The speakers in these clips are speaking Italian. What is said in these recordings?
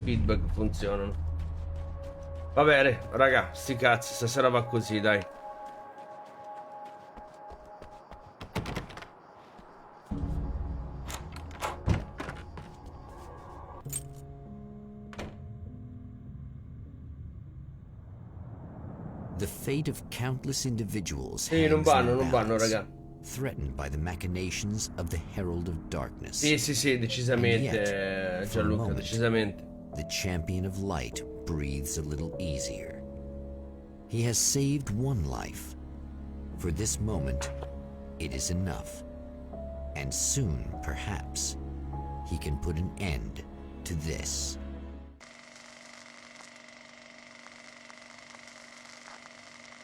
feedback funzionano. Va bene, raga, sti cazzi, stasera va così, dai. The fate of countless individuals Sì, non vanno, raga. threatened by the machinations of the Herald of Darkness. Sì, decisamente, Gianluca, decisamente. The champion of light breathes a little easier. He has saved one life. For this moment, it is enough. And soon, perhaps, he can put an end to this.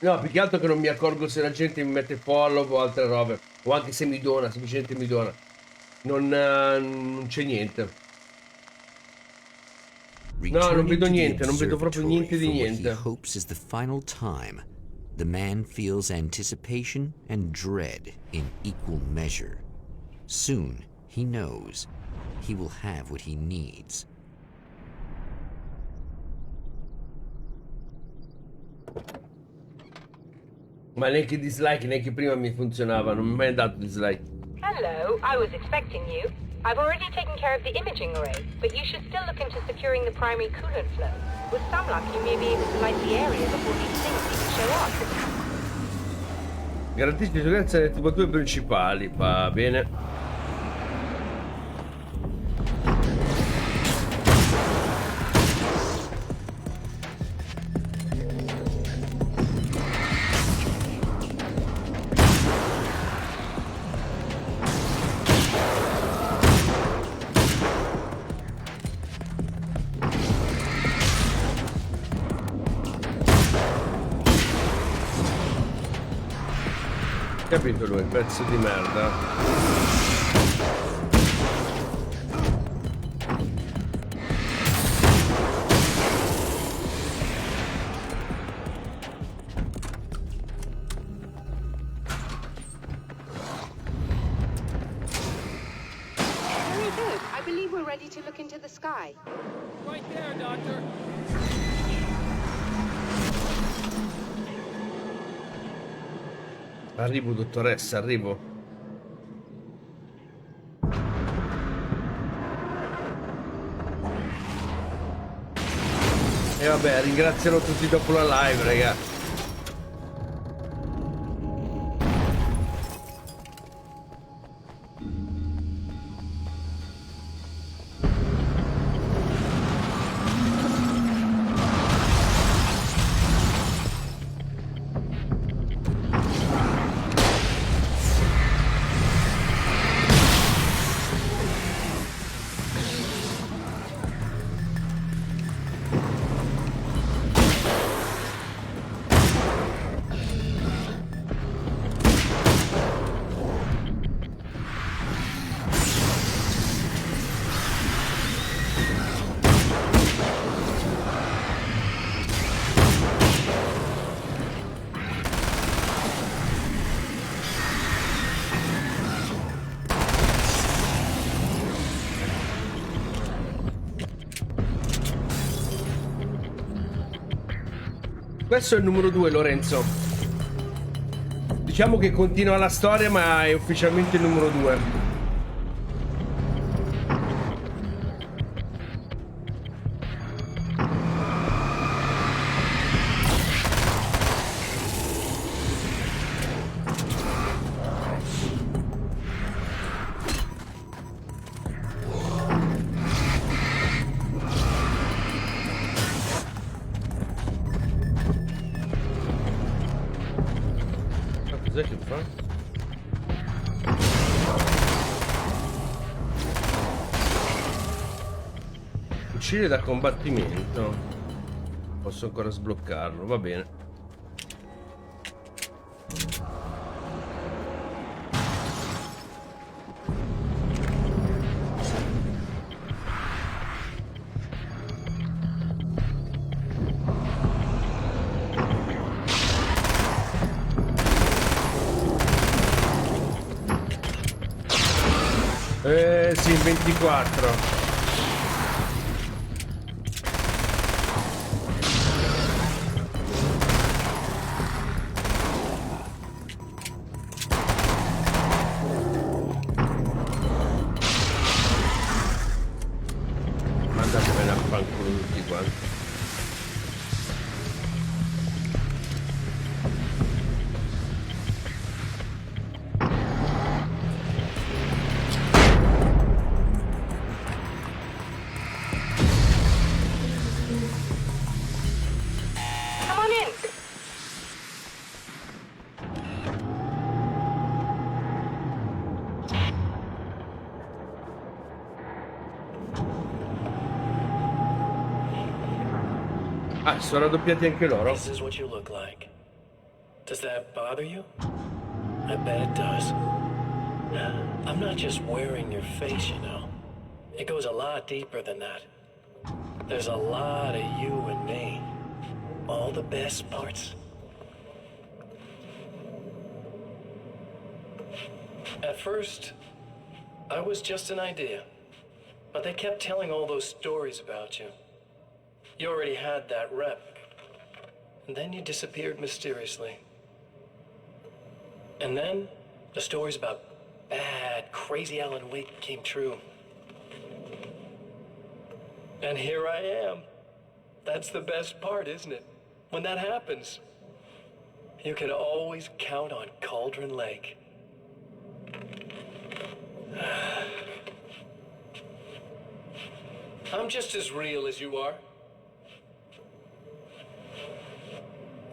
No, più che altro che non mi accorgo se la gente mi mette follow o altre robe. O anche se mi dona, semplicemente mi dona. Non c'è niente. No, non vedo niente, non vedo proprio niente di niente. Hopes is the final time. The man feels anticipation and dread in equal measure. Soon, he knows he will have what he needs. Ma neanche dislike, neanche prima mi funzionava, non mi è mai dato dislike. Hello, I was expecting you. I've already taken care of the imaging array, but you should still look into securing the primary coolant flow. With some luck, you may be able to light the area before these things even show up. Garantisci la sicurezza delle tubature principali, va bene. Capito lui, pezzo di merda. Very good. I believe we're ready to look into the sky. Right there, Doctor. Arrivo, dottoressa, arrivo. E vabbè, ringrazierò tutti dopo la live, raga. Questo è il numero 2, Lorenzo. Diciamo che continua la storia, ma è ufficialmente il numero 2. Cos'è che fa? Fucile da combattimento. Posso ancora sbloccarlo, va bene. Sì, il 24. Bene, affanculo tutti quanti. Come on in. Ah, sono raddoppiati anche loro. This is what you look like. Does that bother you? I bet it does. I'm not just wearing your face, you know. It goes a lot deeper than that. There's a lot of you and me. All the best parts. At first, I was just an idea. But they kept telling all those stories about you. You already had that rep. And then you disappeared mysteriously. And then the stories about bad, crazy Alan Wake came true. And here I am. That's the best part, isn't it? When that happens, you can always count on Cauldron Lake. I'm just as real as you are.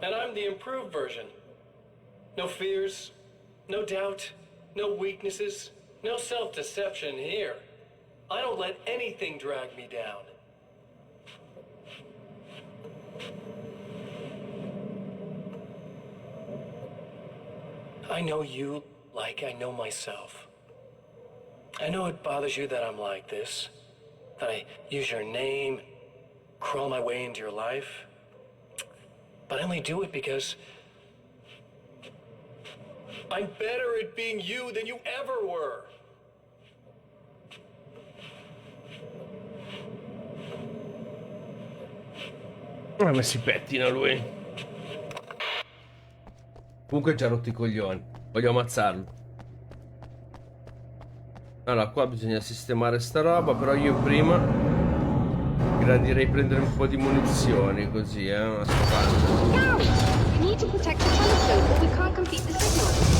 And I'm the improved version. No fears, no doubt, no weaknesses, no self-deception here. I don't let anything drag me down. I know you like I know myself. I know it bothers you that I'm like this, that I use your name, crawl my way into your life. But I only do it because I'm better at being you than you ever were. Ma si pettina lui. Comunque già rotto i coglioni. Voglio ammazzarlo. Allora qua bisogna sistemare sta roba. Però io prima gradirei prendere un po' di munizioni. Così una spada. Gary, you need to protect the telescope or we can't complete the signal.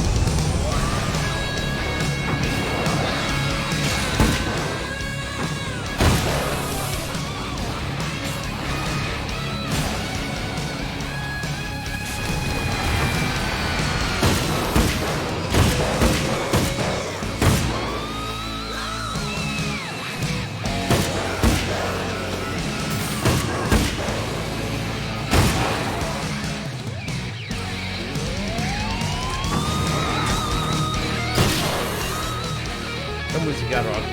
Musica rock.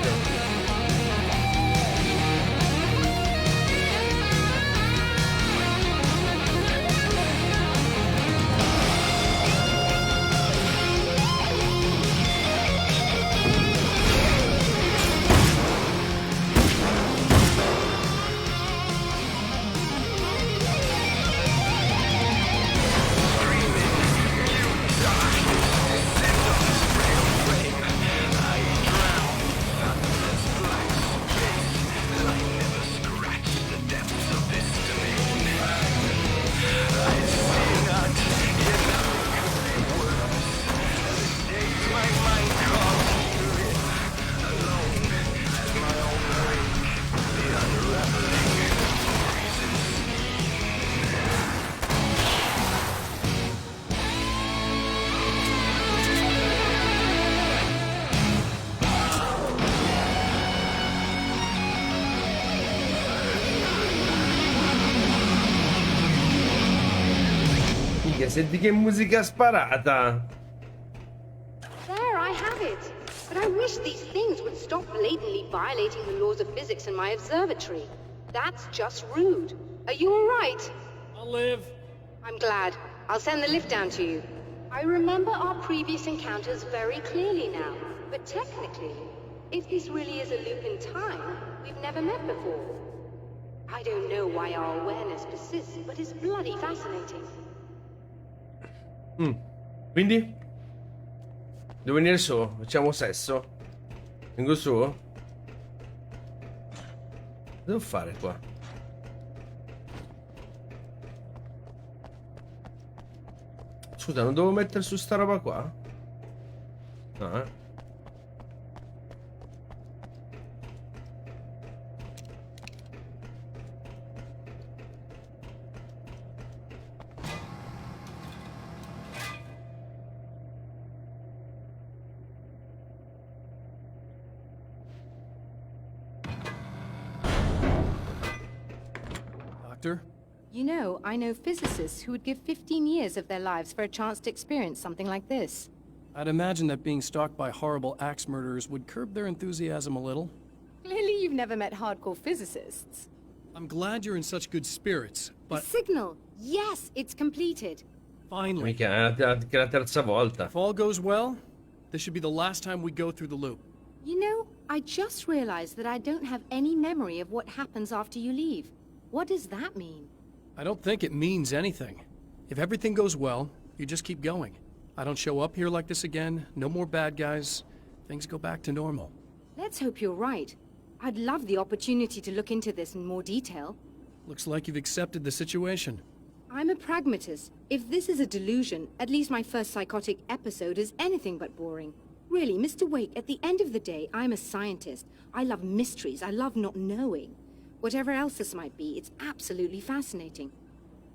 Senti che musica sparata! There, I have it. But I wish these things would stop blatantly violating the laws of physics in my observatory. That's just rude. Are you all right? I'll live. I'm glad. I'll send the lift down to you. I remember our previous encounters very clearly now. But technically, if this really is a loop in time, we've never met before. I don't know why our awareness persists, but it's bloody fascinating. Quindi? Devo venire su? Facciamo sesso? Vengo su? devo fare qua? Scusa, non devo mettere su sta roba qua? No, eh. Doctor? You know, I know physicists who would give 15 years of their lives for a chance to experience something like this. I'd imagine that being stalked by horrible axe murderers would curb their enthusiasm a little. Clearly you've never met hardcore physicists. I'm glad you're in such good spirits, The but signal! Yes, it's completed. finally, Mica, è la terza volta. if all goes well, this should be the last time we go through the loop. You know, I just realized that I don't have any memory of what happens after you leave. What does that mean? I don't think it means anything. If everything goes well, you just keep going. I don't show up here like this again, no more bad guys. Things go back to normal. Let's hope you're right. I'd love the opportunity to look into this in more detail. Looks like you've accepted the situation. I'm a pragmatist. If this is a delusion, at least my first psychotic episode is anything but boring. Really, Mr. Wake, at the end of the day, I'm a scientist. I love mysteries. I love not knowing. Whatever else this might be, it's absolutely fascinating.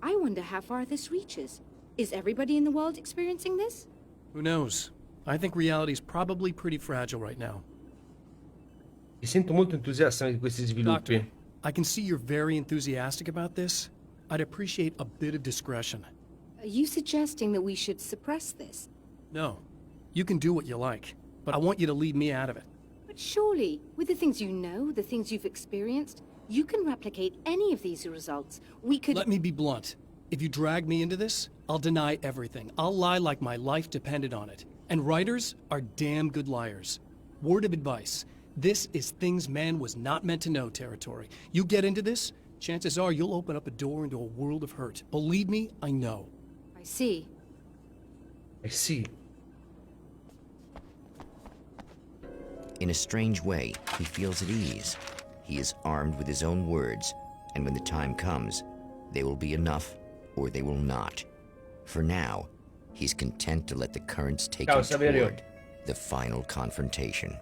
I wonder how far this reaches. Is everybody in the world experiencing this? Who knows? I think reality's probably pretty fragile right now. Mi sento molto entusiasta di questi sviluppi. Doctor, I can see you're very enthusiastic about this. I'd appreciate a bit of discretion. Are you suggesting that we should suppress this? No, you can do what you like, but I want you to leave me out of it. But surely, with the things you know, the things you've experienced, you can replicate any of these results. We could... Let me be blunt. If you drag me into this, I'll deny everything. I'll lie like my life depended on it. And writers are damn good liars. Word of advice. This is things man was not meant to know territory. You get into this, chances are you'll open up a door into a world of hurt. Believe me, I know. I see. Eh sì. In a strange way, he feels at ease. He is armed with his own words, and when the time comes, they will be enough or they will not. For now, he's content to let the currents take Ciao, him Saverio. toward the final confrontation.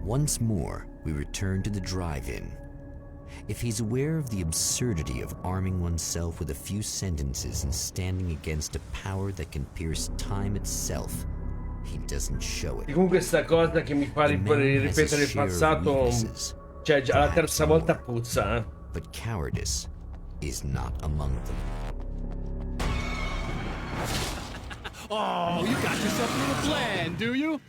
Once more, we return to the drive-in. If he's aware of the absurdity of arming oneself with a few sentences and standing against a power that can pierce time itself, he doesn't show E it. comunque sta cosa che mi fa The man has a ripetere il share of passato, weaknesses, cioè già la perhaps terza volta more, puzza, eh. but cowardice is not among them. Oh, you got yourself a little plan, do you?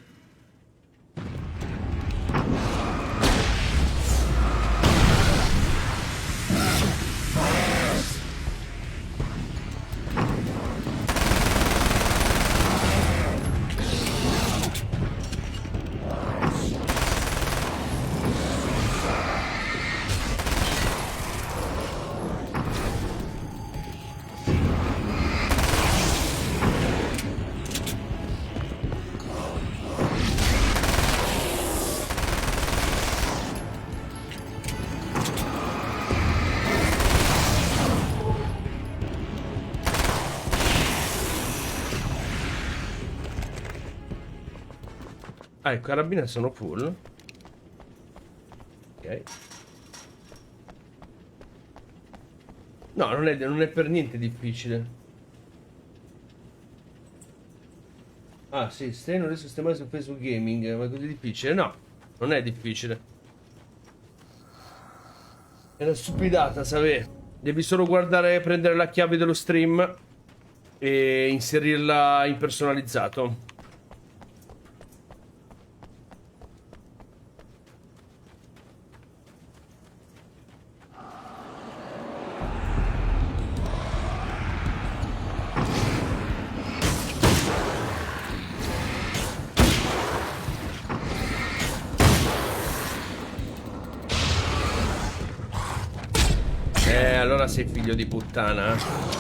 Ah, i carabinieri sono full. Ok. No, non è per niente difficile. Ah, sì, se non riesco a sistemare su Facebook Gaming, ma è così difficile? No, non è difficile. È una stupidata, sapete. Devi solo guardare, prendere la chiave dello stream e inserirla in personalizzato. Ora sei figlio di puttana.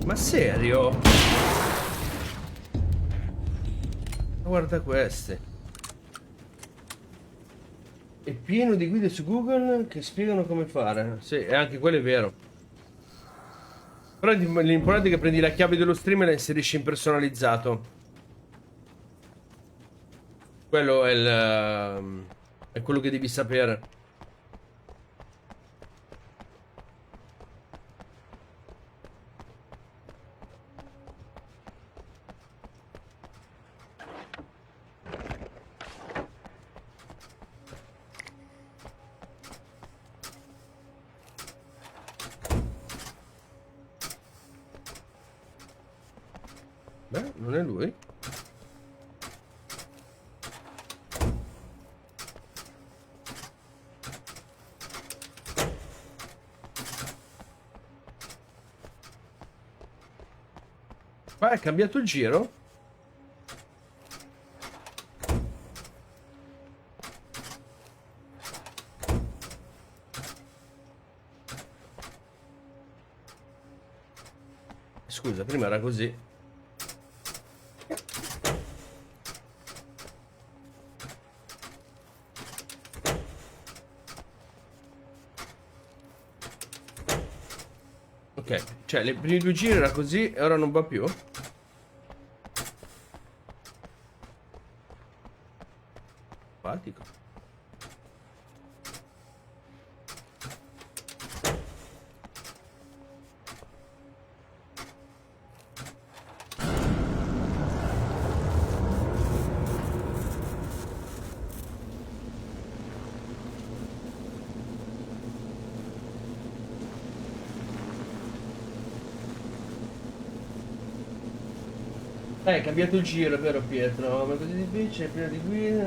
Ma serio? Guarda queste. È pieno di guide su Google che spiegano come fare. Sì, e anche quello è vero. Però l'importante è che prendi la chiave dello stream e la inserisci in personalizzato. Quello è quello che devi sapere. Beh, non è lui. Qua è cambiato il giro? Scusa, prima era così. Ok, cioè le primi due giri era così e ora non va più. Simpatico. È cambiato il giro, vero Pietro? Ma così difficile, prima di guida.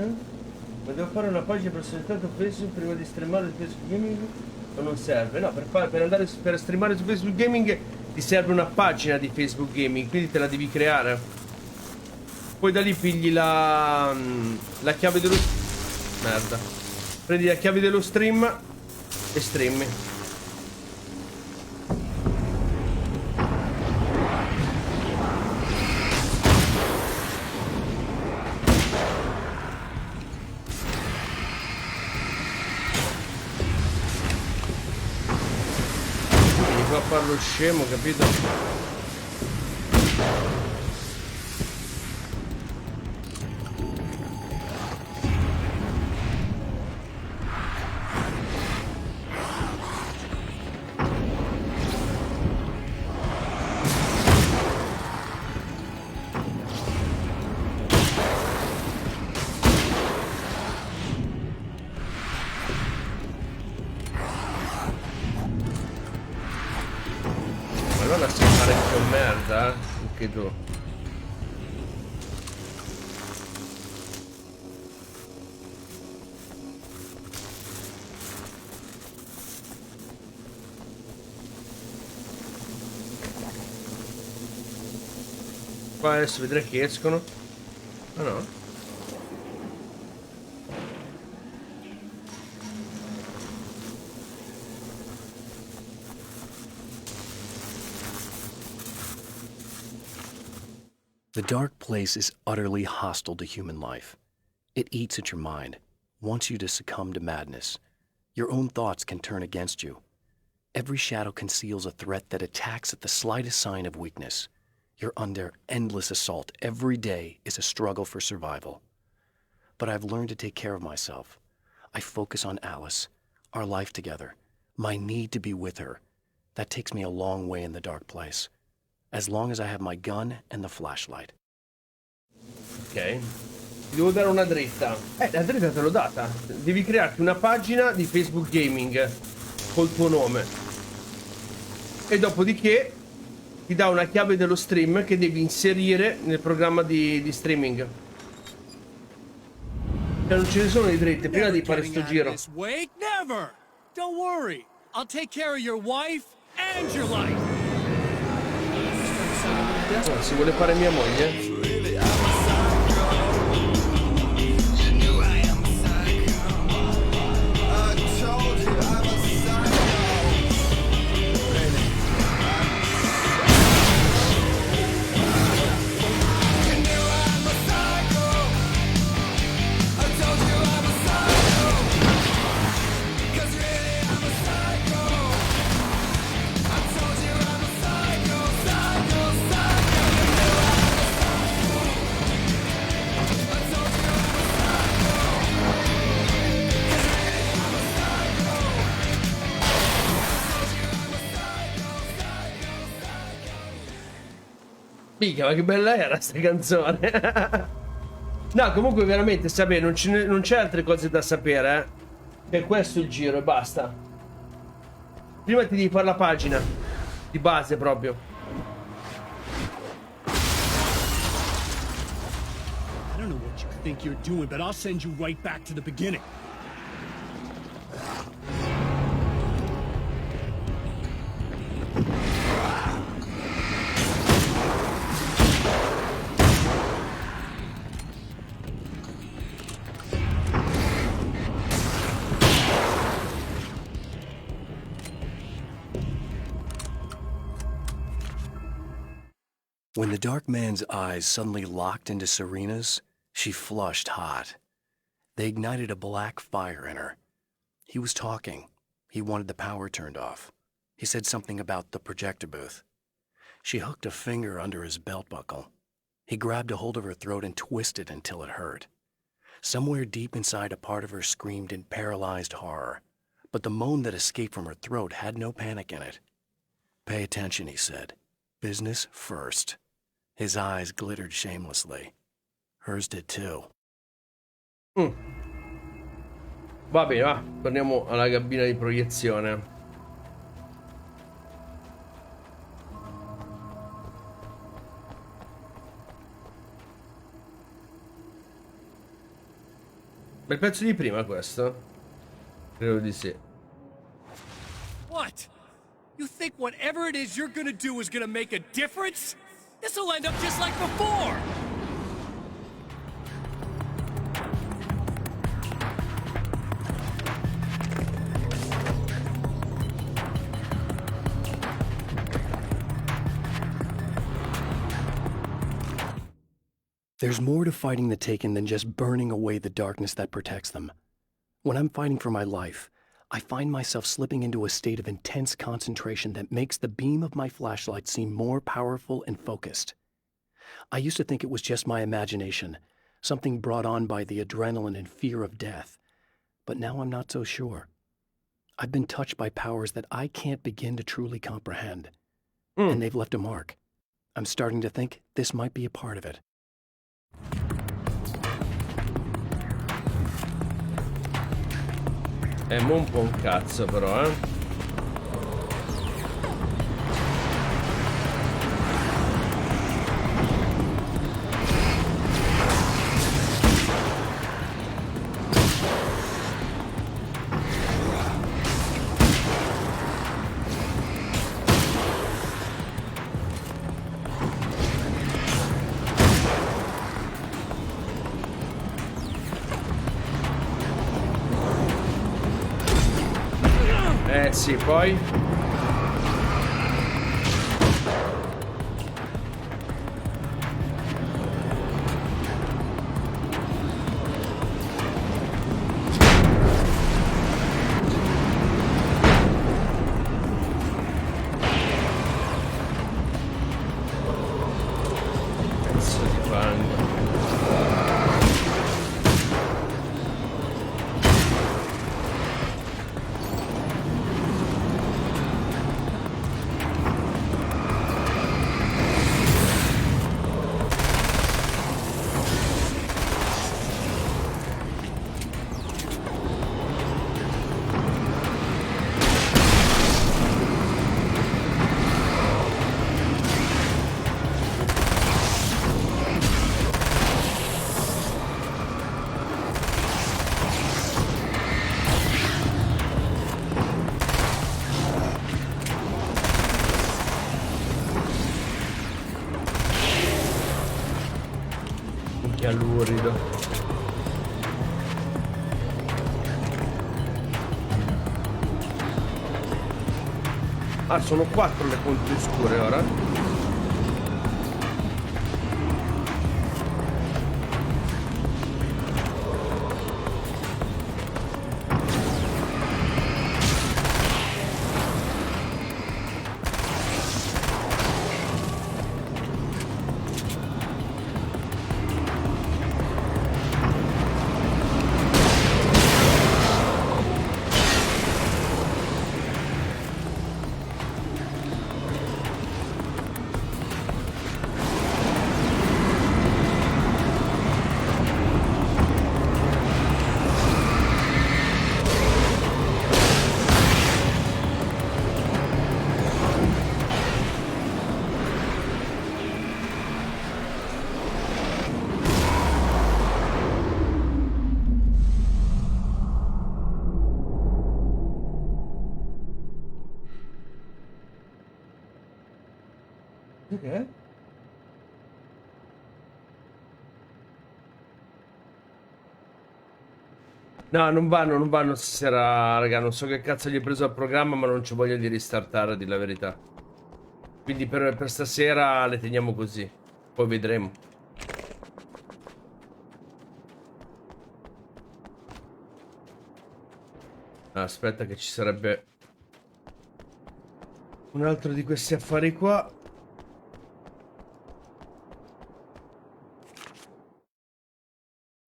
Ma devo fare una pagina personalizzata Facebook prima di streamare su Facebook Gaming? O non serve? No, per streamare su Facebook Gaming ti serve una pagina di Facebook Gaming, quindi te la devi creare. Poi da lì pigli la chiave dello... Merda. Prendi la chiave dello stream e streami. Farlo scemo, capito? Allora sai fare più merda, anche tu. Qua adesso vedrai che escono. Ah no? The dark place is utterly hostile to human life. It eats at your mind, wants you to succumb to madness. Your own thoughts can turn against you. Every shadow conceals a threat that attacks at the slightest sign of weakness. You're under endless assault. Every day is a struggle for survival. But I've learned to take care of myself. I focus on Alice, our life together, my need to be with her. That takes me a long way in the dark place. As long as I have my gun and the flashlight. Ok. Ti devo dare una dritta. La dritta te l'ho data. Devi crearti una pagina di Facebook Gaming col tuo nome. E dopodiché ti dà una chiave dello stream che devi inserire nel programma di streaming. Cioè non ce ne sono di dritte prima di fare sto giro. Wait, never. Don't worry. I'll take care of your wife and your life. Oh, si vuole fare mia moglie? Mica, ma che bella era sta canzone. No, comunque veramente sapere, non c'è altre cose da sapere, Che questo è il giro e basta. Prima ti devi fare la pagina di base proprio. I don't know what you think you're doing, but I'll send you right back to the beginning. When the dark man's eyes suddenly locked into Serena's, she flushed hot. They ignited a black fire in her. He was talking. He wanted the power turned off. He said something about the projector booth. She hooked a finger under his belt buckle. He grabbed a hold of her throat and twisted until it hurt. Somewhere deep inside, a part of her screamed in paralyzed horror, but the moan that escaped from her throat had no panic in it. "Pay attention," he said. "Business first." His eyes glittered shamelessly. Hers did too. Va bene, va. Torniamo alla cabina di proiezione. Bel pezzo di prima questo? Credo di sì. What? You think whatever it is you're gonna do is gonna make a difference? This'll end up just like before! There's more to fighting the Taken than just burning away the darkness that protects them. When I'm fighting for my life, I find myself slipping into a state of intense concentration that makes the beam of my flashlight seem more powerful and focused. I used to think it was just my imagination, something brought on by the adrenaline and fear of death. But now I'm not so sure. I've been touched by powers that I can't begin to truly comprehend. And they've left a mark. I'm starting to think this might be a part of it. Mo un po' un cazzo però, sì, poi pezzo di fango. Minchia lurido. Ah, sono 4 le punte scure ora. Che? No, non vanno stasera, raga. Non so che cazzo gli ho preso al programma, ma non c'ho voglia di ristartare, a dir la verità. Quindi per stasera le teniamo così. Poi vedremo. Aspetta che ci sarebbe un altro di questi affari qua.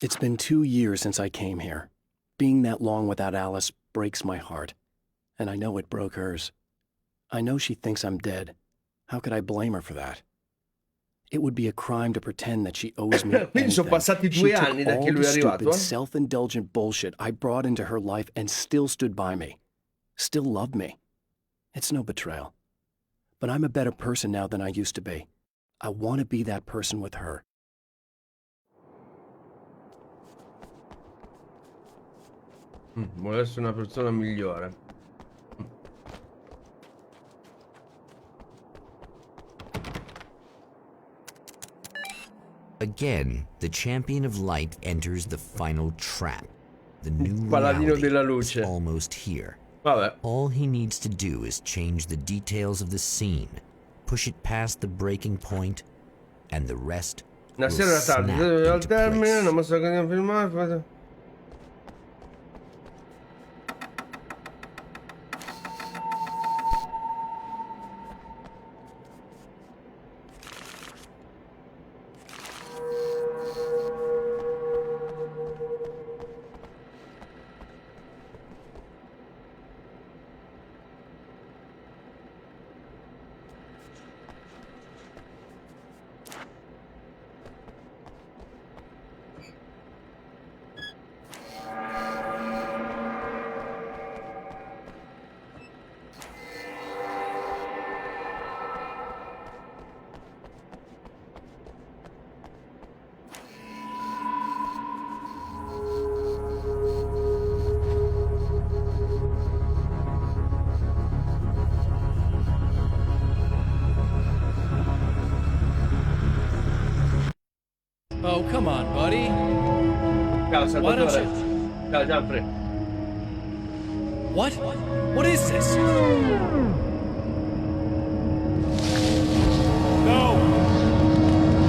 It's been 2 years since I came here. Being that long without Alice breaks my heart. And I know it broke hers. I know she thinks I'm dead. How could I blame her for that? It would be a crime to pretend that she owes me Quindi sono passati She 2 took anni da all che lui the è arrivato, stupid, self-indulgent bullshit I brought into her life and still stood by me. Still loved me. It's no betrayal. But I'm a better person now than I used to be. I want to be that person with her. Vuole essere una persona migliore. Again, the champion of light enters the final trap. The new Paladino reality della is luce. almost here. Vabbè. All he needs to do is change the details of the scene, push it past the breaking point, and the rest Una will sera snap tardi, al into termine, place. una mostra che andiamo a filmare. Oh, come on, buddy. Ciao, Why don't Salvatore. you... Ciao, Gianfre. What? What is this? No!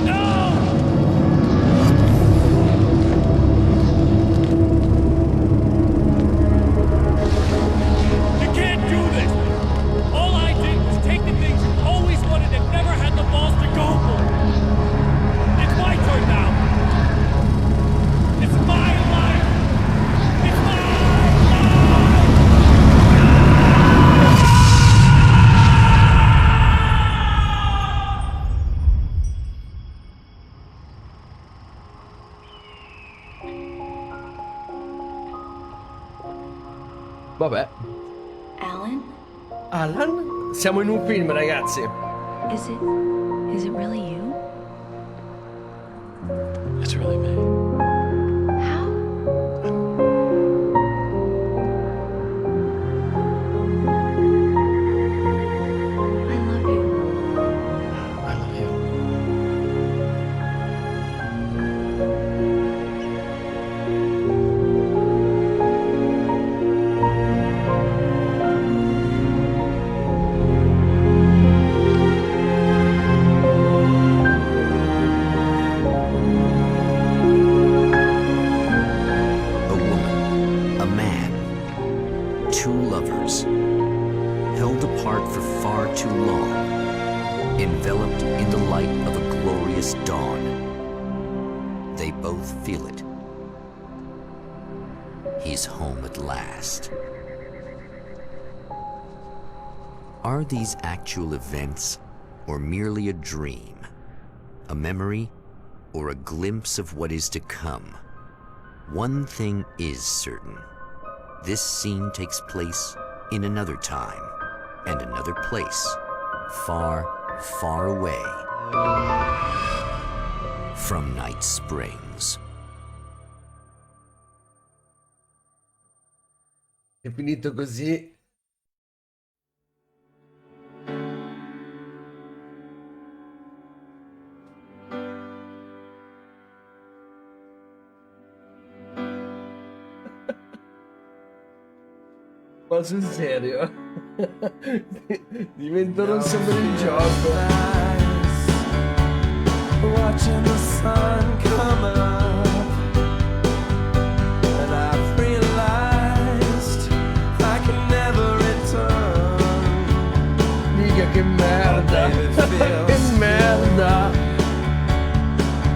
No! You can't do this! All I did was take the things you always wanted and never had the balls to go for. It's my turn now! It's my life! It's my life! Vabbè. Alan? Alan? Siamo in un film, ragazzi. Is it really you? It's really me. How? I love you. I love you. enveloped in the light of a glorious dawn. They both feel it. He's home at last. Are these actual events, or merely a dream? A memory, or a glimpse of what is to come? One thing is certain. This scene takes place in another time and another place, far, far away from Night Springs. È finito così. Ma sul serio? Divento rosso per il gioco. Watching the sun come up, and I've realized I can never return. Mica che merda. Che merda.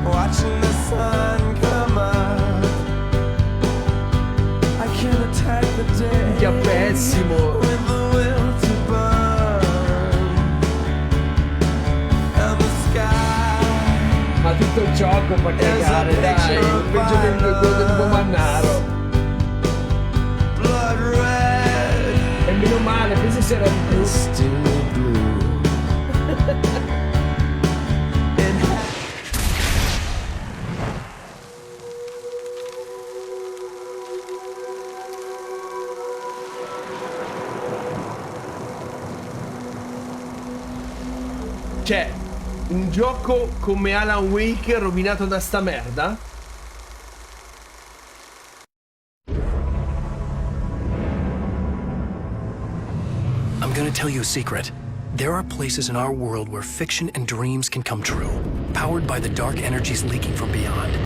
Watching the sun come up, I can attack the day. Mica pessimo. With the will to burn, and the sky. Ma tutto il gioco fa cagare, dai. Peggio del tuo mannaro. Blood red. E meno male, pensi se era di più. Still blue. Cioè, un gioco come Alan Wake rovinato da sta merda? I'm gonna tell you a secret. There are places in our world where fiction and dreams can come true, powered by the dark energies leaking from beyond.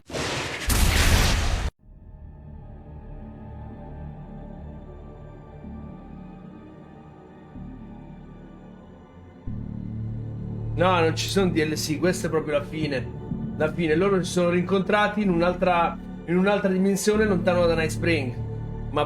No, non ci sono DLC, questa è proprio la fine. La fine, loro si sono rincontrati in un'altra dimensione lontano da Night Spring. Ma